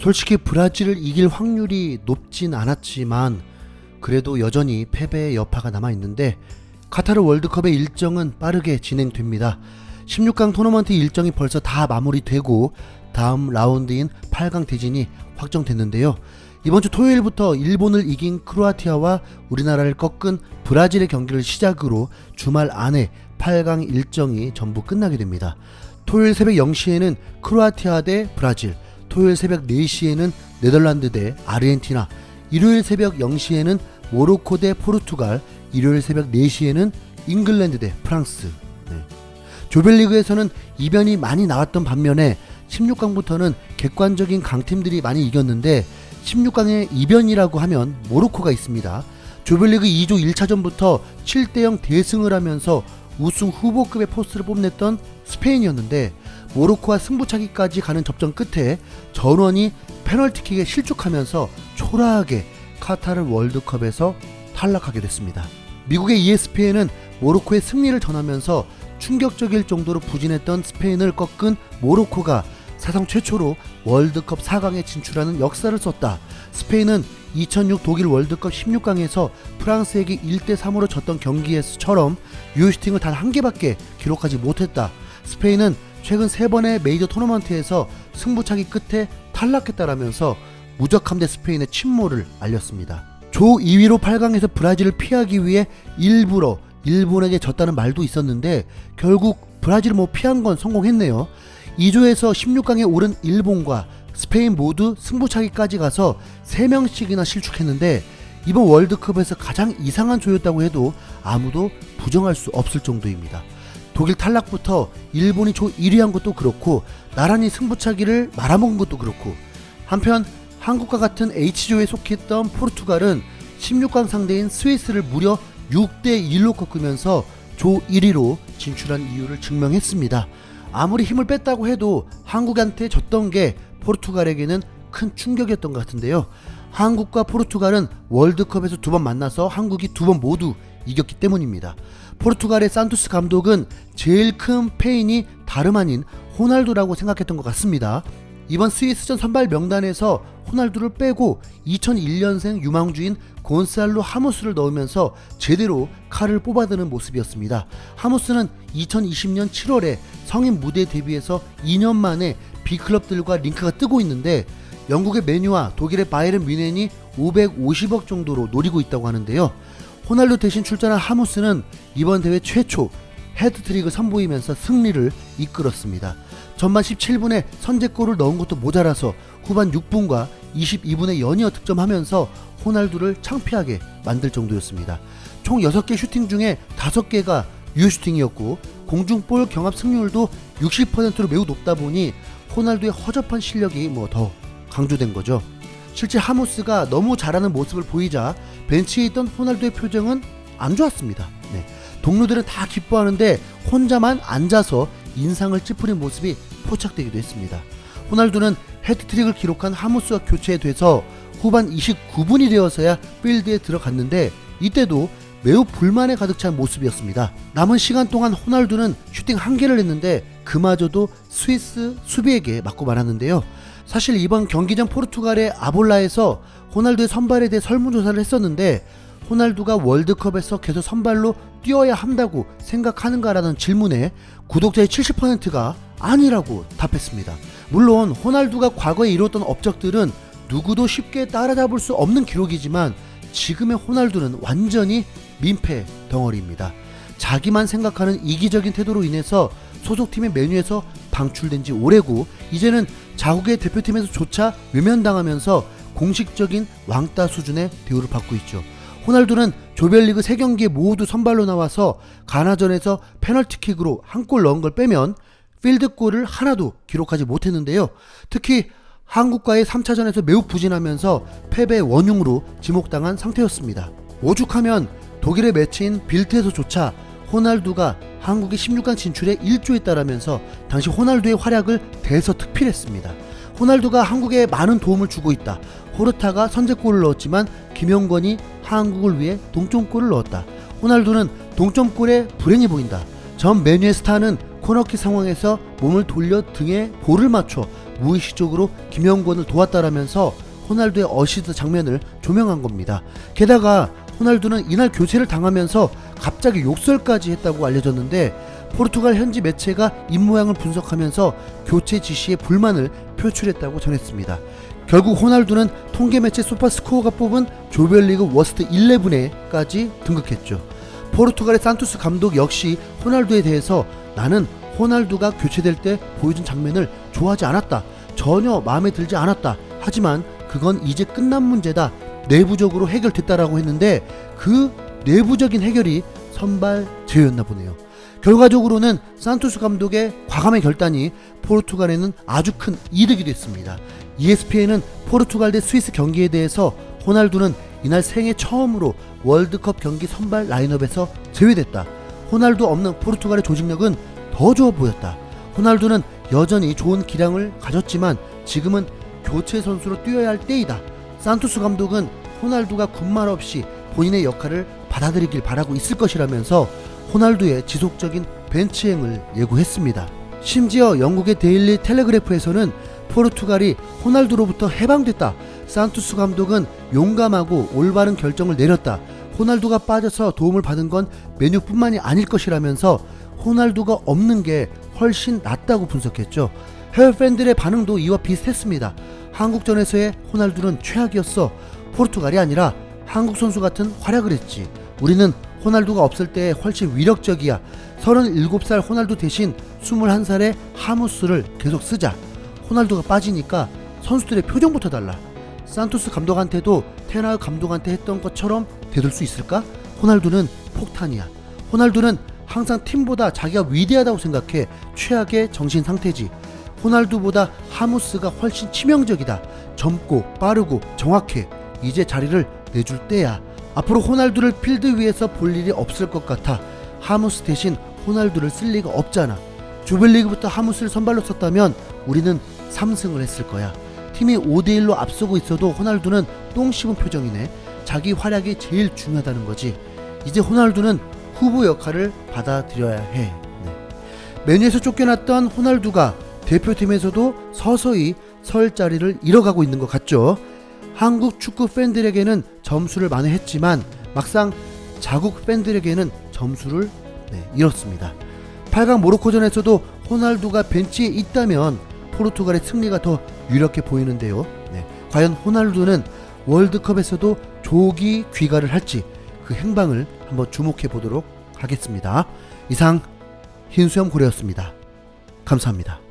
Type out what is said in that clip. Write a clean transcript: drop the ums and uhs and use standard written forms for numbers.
솔직히 브라질을 이길 확률이 높진 않았지만 그래도 여전히 패배의 여파가 남아있는데 카타르 월드컵의 일정은 빠르게 진행됩니다. 16강 토너먼트 일정이 벌써 다 마무리되고 다음 라운드인 8강 대진이 확정됐는데요. 이번 주 토요일부터 일본을 이긴 크로아티아와 우리나라를 꺾은 브라질의 경기를 시작으로 주말 안에 8강 일정이 전부 끝나게 됩니다. 토요일 새벽 0시에는 크로아티아 대 브라질, 토요일 새벽 4시에는 네덜란드 대 아르헨티나, 일요일 새벽 0시에는 모로코 대 포르투갈, 일요일 새벽 4시에는 잉글랜드 대 프랑스. 조별리그에서는 이변이 많이 나왔던 반면에 16강부터는 객관적인 강팀들이 많이 이겼는데 16강의 이변이라고 하면 모로코가 있습니다. 조별리그 2조 1차전부터 7대0 대승을 하면서 우승 후보급의 포스를 뽐냈던 스페인이었는데 모로코와 승부차기까지 가는 접전 끝에 전원이 페널티킥에 실축하면서 초라하게 카타르 월드컵에서 탈락하게 됐습니다. 미국의 ESPN은 모로코의 승리를 전하면서 충격적일 정도로 부진했던 스페인을 꺾은 모로코가 사상 최초로 월드컵 4강에 진출하는 역사를 썼다. 스페인은 2006 독일 월드컵 16강에서 프랑스에게 1대3으로 졌던 경기에서처럼 유효슈팅을 단 한 개밖에 기록하지 못했다. 스페인은 최근 3번의 메이저 토너먼트에서 승부차기 끝에 탈락했다라면서 무적함대 스페인의 침몰을 알렸습니다. 조 2위로 8강에서 브라질을 피하기 위해 일부러 일본에게 졌다는 말도 있었는데 결국 브라질을 피한 건 성공했네요. 2조에서 16강에 오른 일본과 스페인 모두 승부차기까지 가서 3명씩이나 실축했는데 이번 월드컵에서 가장 이상한 조였다고 해도 아무도 부정할 수 없을 정도입니다. 독일 탈락부터 일본이 조 1위한 것도 그렇고 나란히 승부차기를 말아먹은 것도 그렇고 한편 한국과 같은 H조에 속했던 포르투갈은 16강 상대인 스위스를 무려 6대1로 꺾으면서 조 1위로 진출한 이유를 증명했습니다. 아무리 힘을 뺐다고 해도 한국한테 졌던 게 포르투갈에게는 큰 충격이었던 것 같은데요. 한국과 포르투갈은 월드컵에서 2번 만나서 한국이 2번 모두 이겼기 때문입니다. 포르투갈의 산토스 감독은 제일 큰 패인이 다름 아닌 호날두라고 생각했던 것 같습니다. 이번 스위스전 선발 명단에서 호날두를 빼고 2001년생 유망주인 곤살로 하무스를 넣으면서 제대로 칼을 뽑아드는 모습이었습니다. 하무스는 2020년 7월에 성인 무대 데뷔해서 2년 만에 B클럽들과 링크가 뜨고 있는데 영국의 맨유와 독일의 바이에른 뮌헨이 550억 정도로 노리고 있다고 하는데요. 호날두 대신 출전한 하무스는 이번 대회 최초 헤드트릭을 선보이면서 승리를 이끌었습니다. 전반 17분에 선제골을 넣은 것도 모자라서 후반 6분과 22분에 연이어 득점하면서 호날두를 창피하게 만들 정도였습니다. 총 6개 슈팅 중에 5개가 유효 슈팅이었고 공중볼 경합 승률도 60%로 매우 높다 보니 호날두의 허접한 실력이 더 강조된 거죠. 실제 하무스가 너무 잘하는 모습을 보이자 벤치에 있던 호날두의 표정은 안 좋았습니다. 동료들은 다 기뻐하는데 혼자만 앉아서 인상을 찌푸린 모습이 포착되기도 했습니다. 호날두는 헤트트릭을 기록한 하무스와 교체돼서 후반 29분이 되어서야 필드에 들어갔는데 이때도 매우 불만에 가득 찬 모습이었습니다. 남은 시간 동안 호날두는 슈팅 1개를 했는데 그마저도 스위스 수비에게 맞고 말았는데요. 사실 이번 경기 전 포르투갈의 아볼라에서 호날두의 선발에 대해 설문조사를 했었는데 호날두가 월드컵에서 계속 선발로 뛰어야 한다고 생각하는가라는 질문에 구독자의 70%가 아니라고 답했습니다. 물론 호날두가 과거에 이루었던 업적들은 누구도 쉽게 따라잡을 수 없는 기록이지만 지금의 호날두는 완전히 민폐 덩어리입니다. 자기만 생각하는 이기적인 태도로 인해서 소속팀의 메뉴에서 방출된 지 오래고 이제는 자국의 대표팀에서조차 외면당하면서 공식적인 왕따 수준의 대우를 받고 있죠. 호날두는 조별리그 3경기에 모두 선발로 나와서 가나전에서 페널티킥으로 1골 넣은 걸 빼면 필드골을 하나도 기록하지 못했는데요. 특히 한국과의 3차전에서 매우 부진하면서 패배의 원흉으로 지목당한 상태였습니다. 오죽하면 독일의 매치인 빌트에서조차 호날두가 한국의 16강 진출에 일조했다라면서 당시 호날두의 활약을 대서특필했습니다. 호날두가 한국에 많은 도움을 주고 있다. 호르타가 선제골을 넣었지만 김영권이 한국을 위해 동점골을 넣었다. 호날두는 동점골에 불행해 보인다. 전 메뉴의 스타는 코너킥 상황에서 몸을 돌려 등에 볼을 맞춰 무의식적으로 김영권을 도왔다라면서 호날두의 어시스트 장면을 조명한 겁니다. 게다가 호날두는 이날 교체를 당하면서 갑자기 욕설까지 했다고 알려졌는데 포르투갈 현지 매체가 입모양을 분석하면서 교체 지시에 불만을 표출했다고 전했습니다. 결국 호날두는 통계 매체 소파스코어가 뽑은 조별리그 워스트 11에까지 등극했죠. 포르투갈의 산토스 감독 역시 호날두에 대해서 나는 호날두가 교체될 때 보여준 장면을 좋아하지 않았다. 전혀 마음에 들지 않았다. 하지만 그건 이제 끝난 문제다. 내부적으로 해결됐다라고 했는데 그 내부적인 해결이 선발 제외였나 보네요. 결과적으로는 산토스 감독의 과감한 결단이 포르투갈에는 아주 큰 이득이 됐습니다. ESPN은 포르투갈 대 스위스 경기에 대해서 호날두는 이날 생애 처음으로 월드컵 경기 선발 라인업에서 제외됐다. 호날두 없는 포르투갈의 조직력은 더 좋아 보였다. 호날두는 여전히 좋은 기량을 가졌지만 지금은 교체 선수로 뛰어야 할 때이다. 산토스 감독은 호날두가 군말 없이 본인의 역할을 받아들이길 바라고 있을 것이라면서 호날두의 지속적인 벤치행을 예고했습니다. 심지어 영국의 데일리 텔레그래프에서는 포르투갈이 호날두로부터 해방됐다. 산토스 감독은 용감하고 올바른 결정을 내렸다. 호날두가 빠져서 도움을 받은 건 메뉴뿐만이 아닐 것이라면서 호날두가 없는 게 훨씬 낫다고 분석했죠. 해외 팬들의 반응도 이와 비슷했습니다. 한국전에서의 호날두는 최악이었어. 포르투갈이 아니라 한국 선수 같은 활약을 했지. 우리는 호날두가 없을 때 훨씬 위력적이야. 37살 호날두 대신 21살의 하무스를 계속 쓰자. 호날두가 빠지니까 선수들의 표정부터 달라. 산토스 감독한테도 테나흐 감독한테 했던 것처럼 되돌 수 있을까? 호날두는 폭탄이야. 호날두는 항상 팀보다 자기가 위대하다고 생각해. 최악의 정신 상태지. 호날두보다 하무스가 훨씬 치명적이다. 젊고 빠르고 정확해. 이제 자리를 내줄 때야. 앞으로 호날두를 필드 위에서 볼 일이 없을 것 같아. 하무스 대신 호날두를 쓸 리가 없잖아. 조별리그부터 하무스를 선발로 썼다면 우리는 3승을 했을 거야. 팀이 5대1로 앞서고 있어도 호날두는 똥 씹은 표정이네. 자기 활약이 제일 중요하다는 거지. 이제 호날두는 후보 역할을 받아들여야 해. 메뉴에서 쫓겨났던 호날두가 대표팀에서도 서서히 설 자리를 잃어가고 있는 것 같죠. 한국 축구 팬들에게는 점수를 만회했지만 막상 자국 팬들에게는 점수를 잃었습니다. 8강 모로코전에서도 호날두가 벤치에 있다면 포르투갈의 승리가 더 유력해 보이는데요. 과연 호날두는 월드컵에서도 조기 귀가를 할지 그 행방을 한번 주목해 보도록 하겠습니다. 이상 흰수염 고래였습니다. 감사합니다.